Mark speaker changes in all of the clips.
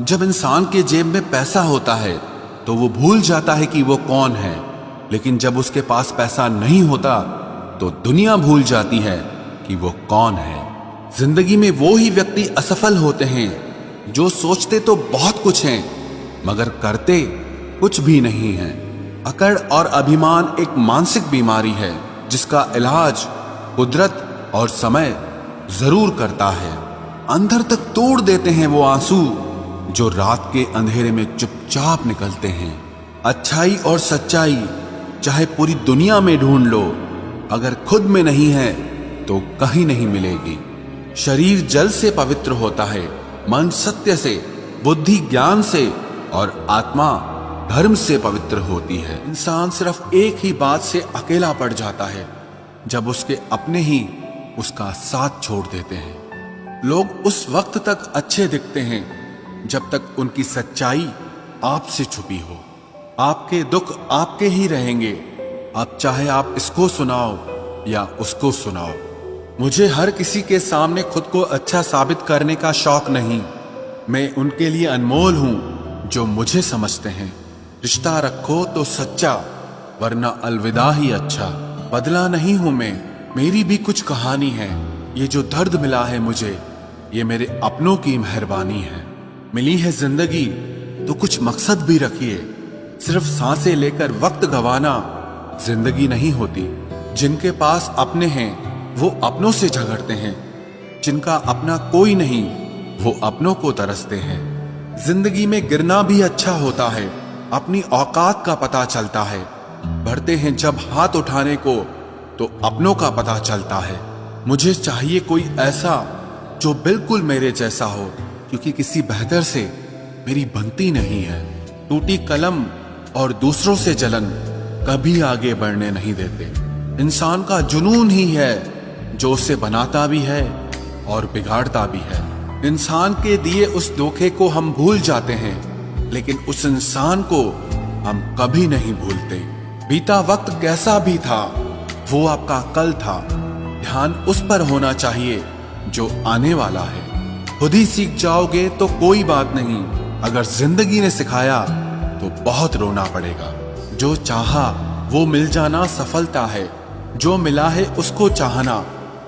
Speaker 1: जब इंसान के जेब में पैसा होता है तो वो भूल जाता है कि वो कौन है, लेकिन जब उसके पास पैसा नहीं होता तो दुनिया भूल जाती है कि वो कौन है। जिंदगी में वो ही व्यक्ति असफल होते हैं जो सोचते तो बहुत कुछ हैं मगर करते कुछ भी नहीं है। अकड़ और अभिमान एक मानसिक बीमारी है जिसका इलाज कुदरत और समय जरूर करता है। अंदर तक तोड़ देते हैं वो आंसू जो रात के अंधेरे में चुपचाप निकलते हैं। अच्छाई और सच्चाई चाहे पूरी दुनिया में ढूंढ लो, अगर खुद में नहीं है तो कहीं नहीं मिलेगी। शरीर जल से पवित्र होता है, मन सत्य से, बुद्धि ज्ञान से और आत्मा धर्म से पवित्र होती है। इंसान सिर्फ एक ही बात से अकेला पड़ जाता है, जब उसके अपने ही उसका साथ छोड़ देते हैं। लोग उस वक्त तक अच्छे दिखते हैं जब तक उनकी सच्चाई आपसे छुपी हो। आपके दुख आपके ही रहेंगे, अब चाहे आप इसको सुनाओ या उसको सुनाओ। मुझे हर किसी के सामने खुद को अच्छा साबित करने का शौक नहीं। मैं उनके लिए अनमोल हूं जो मुझे समझते हैं। रिश्ता रखो तो सच्चा, वरना अलविदा ही अच्छा। बदला नहीं हूं मैं, मेरी भी कुछ कहानी है। ये जो दर्द मिला है मुझे, ये मेरे अपनों की मेहरबानी है। मिली है जिंदगी तो कुछ मकसद भी रखिए। सिर्फ सांसें लेकर वक्त गंवाना जिंदगी नहीं होती। जिनके पास अपने हैं वो अपनों से झगड़ते हैं, जिनका अपना कोई नहीं वो अपनों को तरसते हैं। जिंदगी में गिरना भी अच्छा होता है, अपनी औकात का पता चलता है। बढ़ते हैं जब हाथ उठाने को तो अपनों का पता चलता है। मुझे चाहिए कोई ऐसा जो बिल्कुल मेरे जैसा हो, क्योंकि किसी बेहतर से मेरी बनती नहीं है। टूटी कलम और दूसरों से जलन कभी आगे बढ़ने नहीं देते। इंसान का जुनून ही है जो उसे बनाता भी है और बिगाड़ता भी है। इंसान के दिए उस धोखे को हम भूल जाते हैं, लेकिन उस इंसान को हम कभी नहीं भूलते। बीता वक्त कैसा भी था वो आपका कल था। ध्यान उस पर होना चाहिए जो आने वाला है। खुद ही सीख जाओगे तो कोई बात नहीं, अगर जिंदगी ने सिखाया तो बहुत रोना पड़ेगा। जो चाहा वो मिल जाना सफलता है, जो मिला है उसको चाहना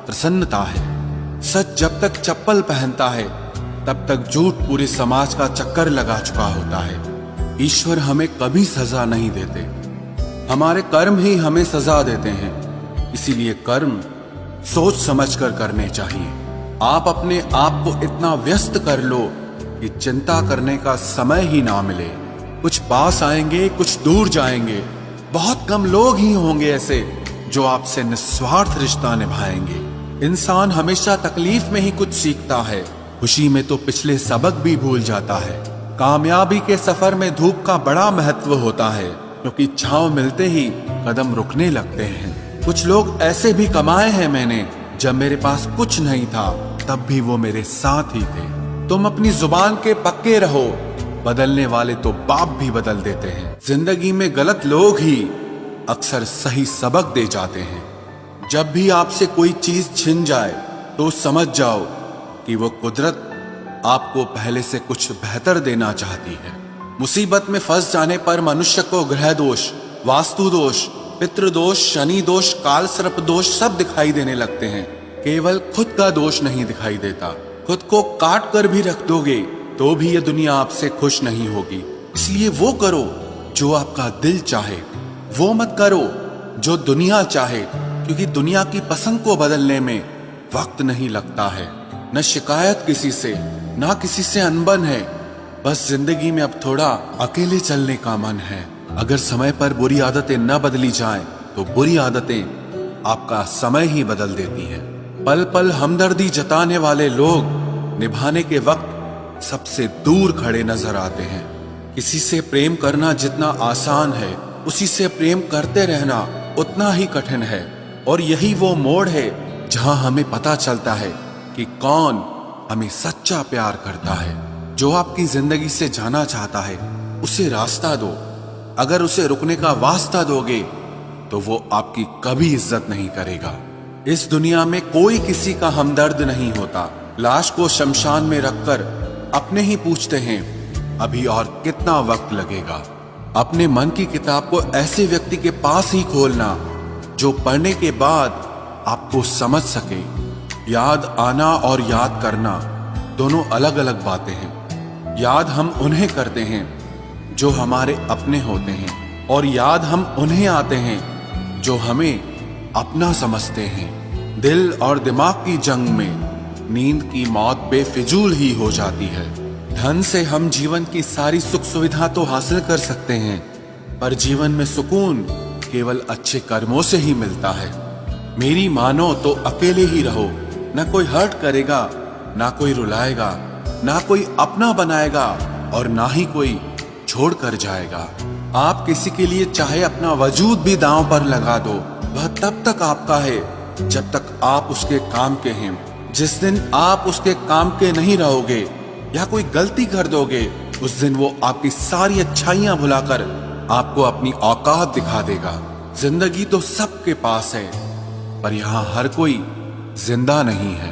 Speaker 1: प्रसन्नता है। सच जब तक चप्पल पहनता है तब तक झूठ पूरे समाज का चक्कर लगा चुका होता है। ईश्वर हमें कभी सजा नहीं देते, हमारे कर्म ही हमें सजा देते हैं। इसीलिए कर्म सोच समझकर करने चाहिए। आप अपने आप को इतना व्यस्त कर लो कि चिंता करने का समय ही ना मिले। कुछ पास आएंगे, कुछ दूर जाएंगे। बहुत कम लोग ही होंगे ऐसे जो आपसे निस्वार्थ रिश्ता निभाएंगे। इंसान हमेशा तकलीफ में ही कुछ सीखता है, खुशी में तो पिछले सबक भी भूल जाता है। कामयाबी के सफर में धूप का बड़ा महत्व होता है, क्योंकि छांव मिलते ही कदम रुकने लगते हैं। कुछ लोग ऐसे भी कमाए हैं मैंने, जब मेरे पास कुछ नहीं था तब भी वो मेरे साथ ही थे। तुम अपनी जुबान के पक्के रहो, बदलने वाले तो बाप भी बदल देते हैं। जिंदगी में गलत लोग ही अक्सर सही सबक दे जाते हैं। जब भी आपसे कोई चीज छिन जाए तो समझ जाओ कि वो कुदरत आपको पहले से कुछ बेहतर देना चाहती है। मुसीबत में फंस जाने पर मनुष्य को ग्रह दोष, वास्तु दोष, पितृ दोष, शनि दोष, काल सर्प दोष सब दिखाई देने लगते हैं। केवल खुद का दोष नहीं दिखाई देता। खुद को काट कर भी रख दोगे तो भी ये दुनिया आपसे खुश नहीं होगी। इसलिए वो करो जो आपका दिल चाहे, वो मत करो जो दुनिया चाहे, क्योंकि दुनिया की पसंद को बदलने में वक्त नहीं लगता है। न शिकायत किसी से, ना किसी से अनबन है। बस जिंदगी में अब थोड़ा अकेले चलने का मन है। अगर समय पर बुरी आदतें न बदली जाएं, तो बुरी आदतें आपका समय ही बदल देती हैं। पल पल हमदर्दी जताने वाले लोग निभाने के वक्त सबसे दूर खड़े नजर आते हैं। किसी से प्रेम करना जितना आसान है, उसी से प्रेम करते रहना उतना ही कठिन है। और यही वो मोड़ है जहां हमें पता चलता है कि कौन हमें सच्चा प्यार करता है। जो आपकी जिंदगी से जाना चाहता है उसे रास्ता दो। अगर उसे रुकने का वास्ता दोगे तो वो आपकी कभी इज्जत नहीं करेगा। इस दुनिया में कोई किसी का हमदर्द नहीं होता। लाश को शमशान में रखकर अपने ही पूछते हैं अभी और कितना वक्त लगेगा। अपने मन की किताब को ऐसे व्यक्ति के पास ही खोलना जो पढ़ने के बाद आपको समझ सके। याद आना और याद करना दोनों अलग अलग बातें हैं। याद हम उन्हें करते हैं जो हमारे अपने होते हैं, और याद हम उन्हें आते हैं जो हमें अपना समझते हैं। दिल और दिमाग की जंग में नींद की मौत बेफिजूल ही हो जाती है। धन से हम जीवन की सारी सुख सुविधा तो हासिल कर सकते हैं, पर जीवन में सुकून केवल अच्छे कर्मों से ही मिलता है। मेरी मानो तो अकेले ही रहो, ना कोई हर्ट करेगा, ना कोई रुलाएगा, ना कोई अपना बनाएगा, और ना ही कोई छोड़ कर जाएगा। आप किसी के लिए चाहे अपना वजूद भी दांव पर लगा दो, वह तब तक आपका है जब तक आप उसके काम के हैं। जिस दिन आप उसके काम के नहीं रहोगे या कोई गलती कर दोगे, उस दिन वो आपकी सारी अच्छाइयां भुलाकर आपको अपनी औकात दिखा देगा। जिंदगी तो सबके पास है, पर यहाँ हर कोई जिंदा नहीं है।